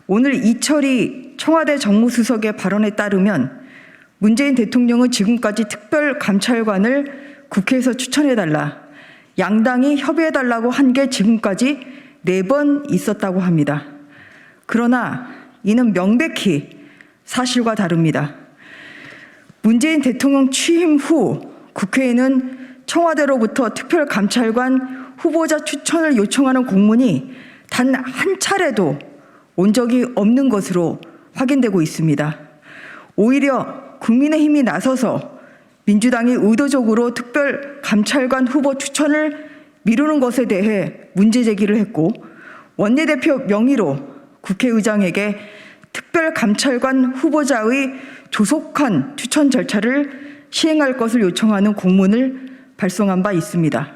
오늘 이철희 청와대 정무수석의 발언에 따르면 문재인 대통령은 지금까지 특별감찰관을 국회에서 추천해달라, 양당이 협의해달라고 한 게 지금까지 4번 있었다고 합니다. 그러나 이는 명백히 사실과 다릅니다. 문재인 대통령 취임 후 국회에는 청와대로부터 특별감찰관 후보자 추천을 요청하는 공문이 단 한 차례도 온 적이 없는 것으로 확인되고 있습니다. 오히려 국민의힘이 나서서 민주당이 의도적으로 특별감찰관 후보 추천을 미루는 것에 대해 문제 제기를 했고, 원내대표 명의로 국회의장에게 특별감찰관 후보자의 조속한 추천 절차를 시행할 것을 요청하는 공문을 발송한 바 있습니다.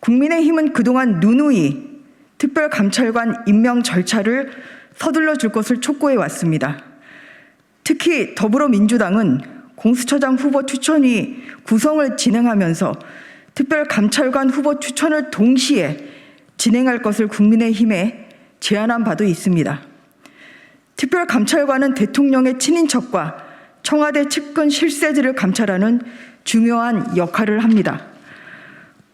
국민의힘은 그동안 누누이 특별감찰관 임명 절차를 서둘러 줄 것을 촉구해 왔습니다. 특히 더불어민주당은 공수처장 후보 추천위 구성을 진행하면서 특별감찰관 후보 추천을 동시에 진행할 것을 국민의힘에 제안한 바도 있습니다. 특별감찰관은 대통령의 친인척과 청와대 측근 실세들을 감찰하는 중요한 역할을 합니다.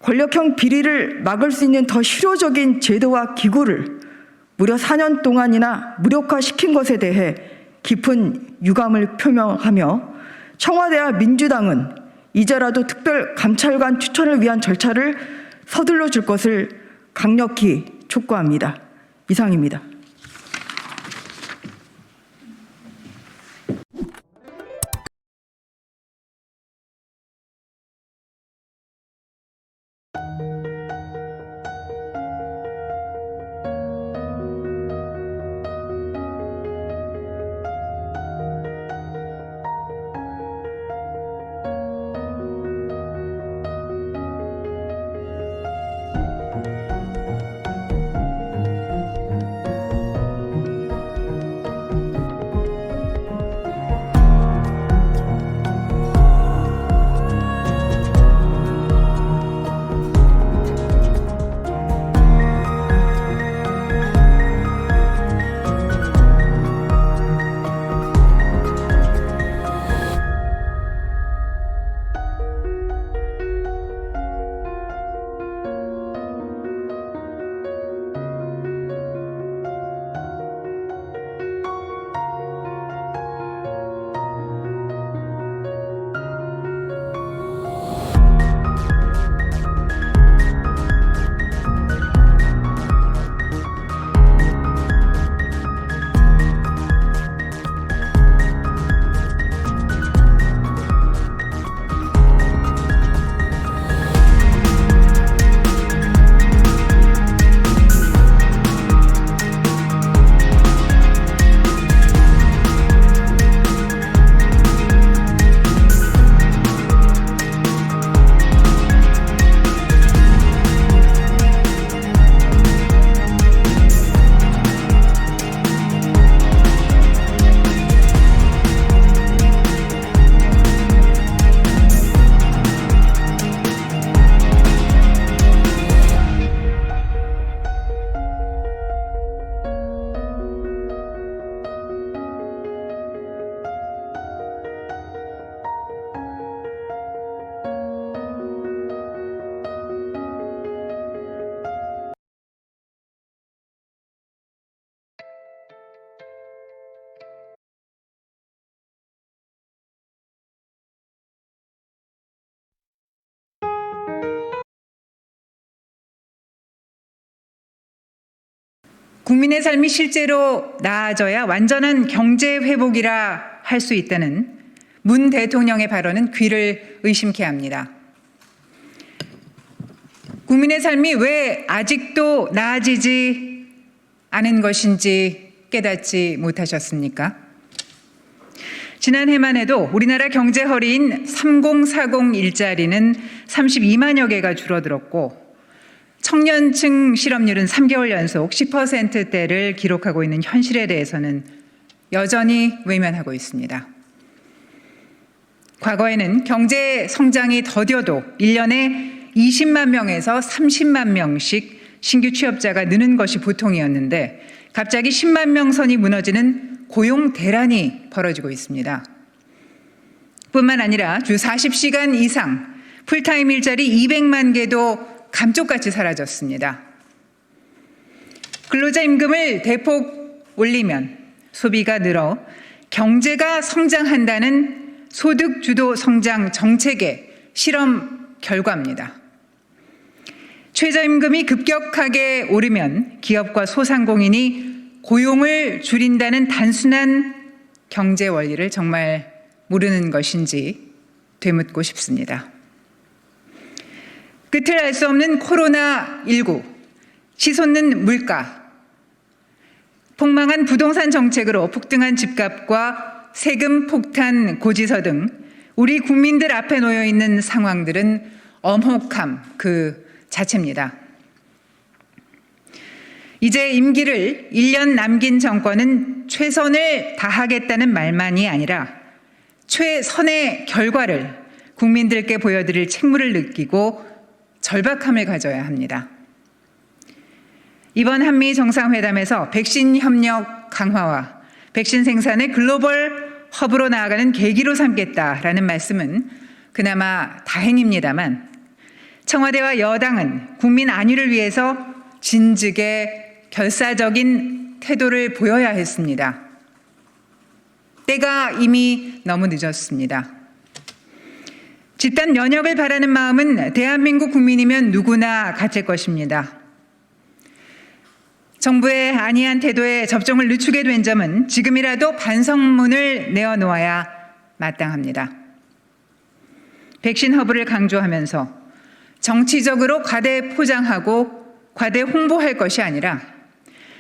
권력형 비리를 막을 수 있는 더 실효적인 제도와 기구를 무려 4년 동안이나 무력화시킨 것에 대해 깊은 유감을 표명하며, 청와대와 민주당은 이제라도 특별감찰관 추천을 위한 절차를 서둘러 줄 것을 강력히 촉구합니다. 이상입니다. 국민의 삶이 실제로 나아져야 완전한 경제 회복이라 할 수 있다는 문 대통령의 발언은 귀를 의심케 합니다. 국민의 삶이 왜 아직도 나아지지 않은 것인지 깨닫지 못하셨습니까? 지난해만 해도 우리나라 경제 허리인 3040 일자리는 32만여 개가 줄어들었고, 청년층 실업률은 3개월 연속 10%대를 기록하고 있는 현실에 대해서는 여전히 외면하고 있습니다. 과거에는 경제 성장이 더뎌도 1년에 20만 명에서 30만 명씩 신규 취업자가 느는 것이 보통이었는데, 갑자기 10만 명 선이 무너지는 고용 대란이 벌어지고 있습니다. 뿐만 아니라 주 40시간 이상 풀타임 일자리 200만 개도 감쪽같이 사라졌습니다. 근로자 임금을 대폭 올리면 소비가 늘어 경제가 성장한다는 소득 주도 성장 정책의 실험 결과입니다. 최저임금이 급격하게 오르면 기업과 소상공인이 고용을 줄인다는 단순한 경제 원리를 정말 모르는 것인지 되묻고 싶습니다. 끝을 알 수 없는 코로나19, 치솟는 물가, 폭망한 부동산 정책으로 폭등한 집값과 세금 폭탄 고지서 등 우리 국민들 앞에 놓여 있는 상황들은 엄혹함 그 자체입니다. 이제 임기를 1년 남긴 정권은 최선을 다하겠다는 말만이 아니라 최선의 결과를 국민들께 보여드릴 책무를 느끼고 절박함을 가져야 합니다. 이번 한미 정상회담에서 백신 협력 강화와 백신 생산의 글로벌 허브로 나아가는 계기로 삼겠다라는 말씀은 그나마 다행입니다만 청와대와 여당은 국민 안위를 위해서 진즉에 결사적인 태도를 보여야 했습니다. 때가 이미 너무 늦었습니다. 집단 면역을 바라는 마음은 대한민국 국민이면 누구나 같을 것입니다. 정부의 안이한 태도에 접종을 늦추게 된 점은 지금이라도 반성문을 내어놓아야 마땅합니다. 백신 허브를 강조하면서 정치적으로 과대 포장하고 과대 홍보할 것이 아니라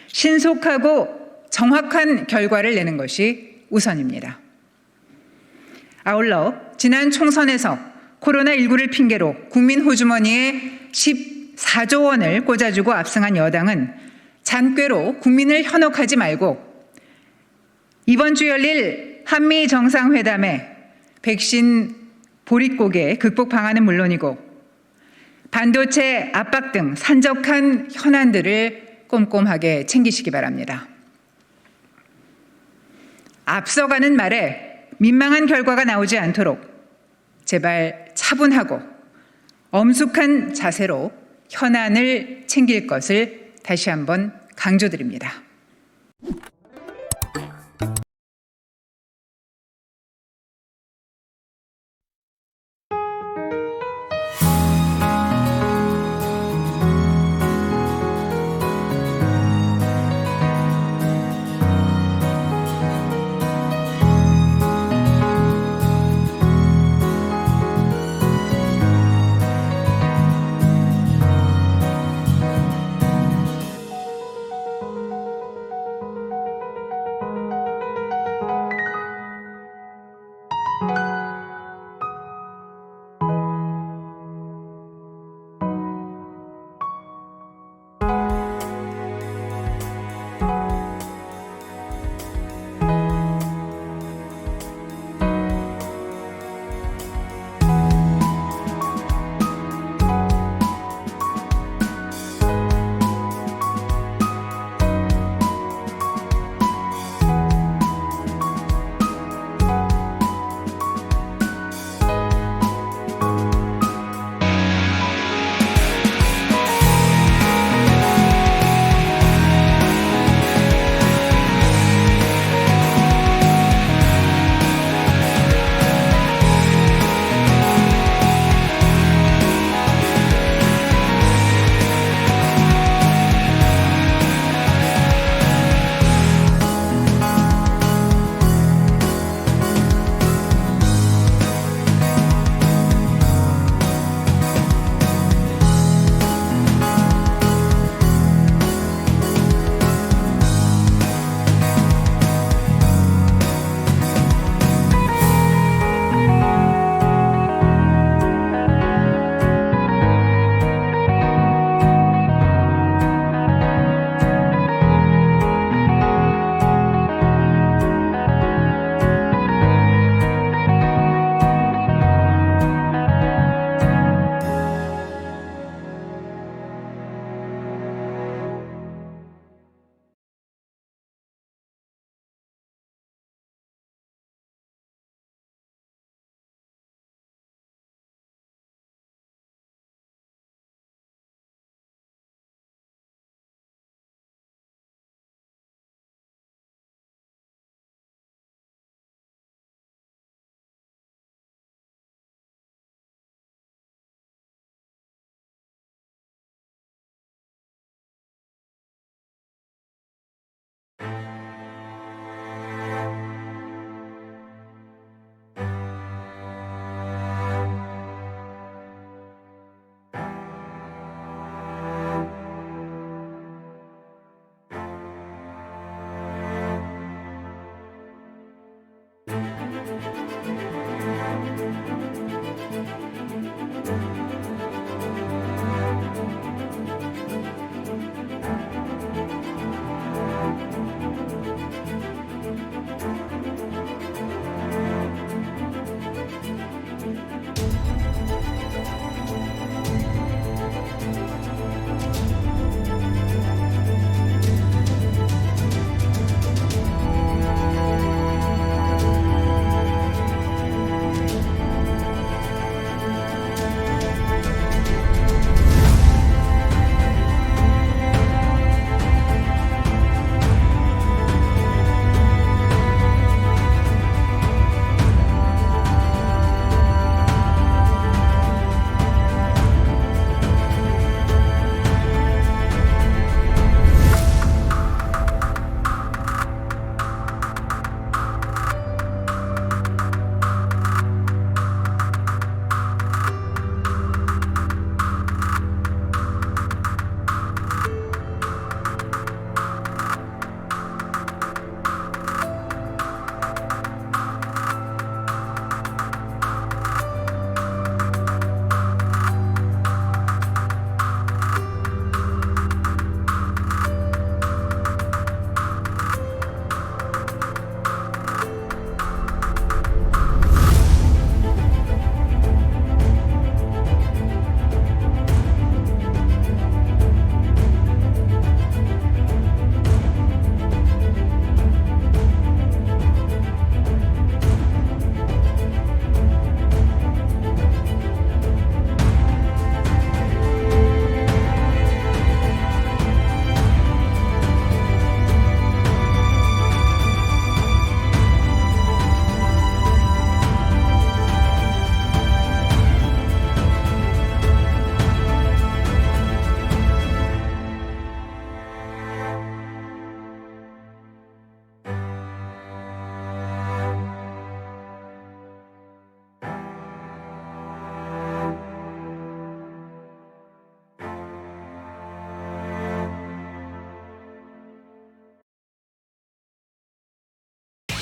신속하고 정확한 결과를 내는 것이 우선입니다. 아울러 지난 총선에서 코로나19를 핑계로 국민 호주머니에 14조 원을 꽂아주고 압승한 여당은 잔꾀로 국민을 현혹하지 말고 이번 주 열릴 한미 정상회담에 백신 보릿고개 극복 방안은 물론이고 반도체 압박 등 산적한 현안들을 꼼꼼하게 챙기시기 바랍니다. 앞서가는 말에 민망한 결과가 나오지 않도록 제발 차분하고 엄숙한 자세로 현안을 챙길 것을 다시 한번 강조드립니다.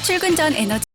출근 전 에너지